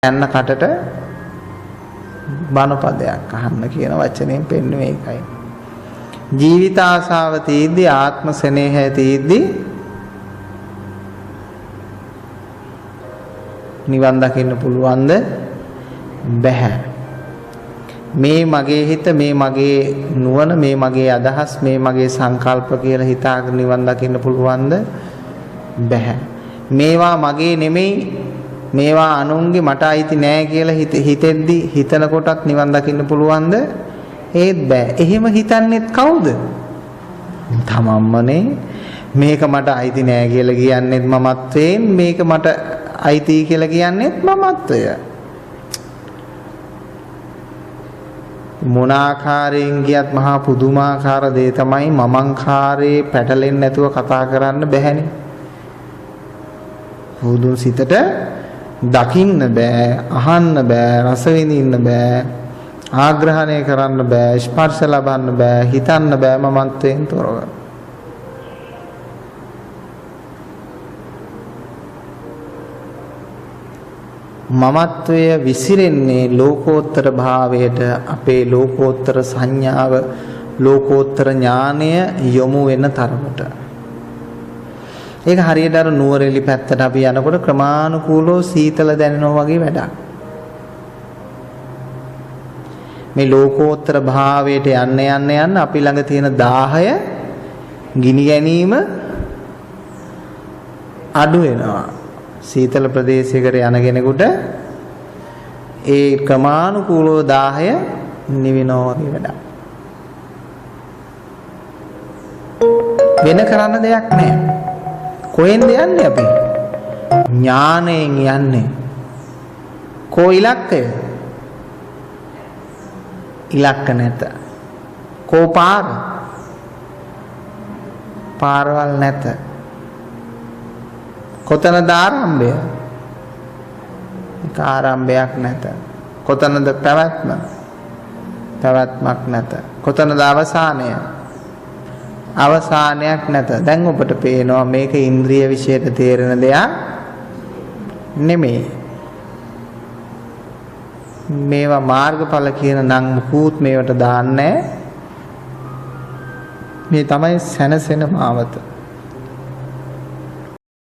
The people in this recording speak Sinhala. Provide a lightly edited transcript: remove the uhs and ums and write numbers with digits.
යන්න කටට බණපදයක් අහන්න කියන වචනයෙන් පෙන්වන්නේ ඒකයි. ජීවිත ආසාව තීද්දි ආත්ම ස්නේහය තීද්දි නිවන් දකින්න පුළුවන්ද? බැහැ. මේ මගේ හිත, මේ මගේ නුවණ, මේ මගේ අදහස්, මේ මගේ සංකල්ප කියලා හිතාගෙන නිවන් දකින්න පුළුවන්ද? බැහැ. මේවා මගේ නෙමෙයි, මේවා අනුන්ගේ, මට අයිති නෑ කියලා හිතෙද්දි හිතන කොටත් නිවන් දකින්න පුළුවන්ද? ඒත් බෑ. එහෙම හිතන්නේත් කවුද? තමන්මනේ. මේක මට අයිති නෑ කියලා කියන්නේත් මමත්වයෙන්, මේක මට අයිති කියලා කියන්නේත් මමත්වය. මොන ආකාරයෙන් ගියත් මහා පුදුමාකාර දේ තමයි මමංකාරේ පැටලෙන්නේ නැතුව කතා කරන්න බැහැනේ. බුදුන් සිතට දකින්න බෑ, අහන්න බෑ, රස විඳින්න බෑ, ආග්‍රහණය කරන්න බෑ, ස්පර්ශ ලබන්න බෑ, හිතන්න බෑ මමත්වයෙන් තොරව. මමත්වය විසිරෙන්නේ ලෝකෝත්තර භාවයට, අපේ ලෝකෝත්තර සංඥාව, ලෝකෝත්තර ඥානය යොමු වෙන තරමට. ඒක හරියට අර නුවරඑලි පැත්තට අපි යනකොට ක්‍රමානුකූලව සීතල දැනෙනවා වගේ වැඩක්. මේ ලෝකෝත්තර භාවයට යන්න අපි ළඟ තියෙන දාහය ගිනි ගැනීම අඩු වෙනවා. සීතල ප්‍රදේශයකට යන කෙනෙකුට ඒ ක්‍රමානුකූලව දාහය නිවෙනවා වගේ වැඩක්. වෙන කරන්න දෙයක් නැහැ. කොහෙන්ද යන්නේ අපි? ඥාණයෙන් යන්නේ. කෝ ඉලක්කය? ඉලක්ක නැත. කෝ පාර? පාරවල් නැත. කොතනද ආරම්භය? ඒක ආරම්භයක් නැත. කොතනද පැවැත්ම? පැවැත්මක් නැත. කොතනද අවසානය? අවසානයක් නැත. දැන් ඔබට පේනවා මේක ඉන්ද්‍රිය විශේෂයට තේරෙන දෙයක් නෙමෙයි. මේවා මාර්ගඵල කියන නම් මුකුත් මේවට දාන්නේ. මේ තමයි සැනසෙන මාවත.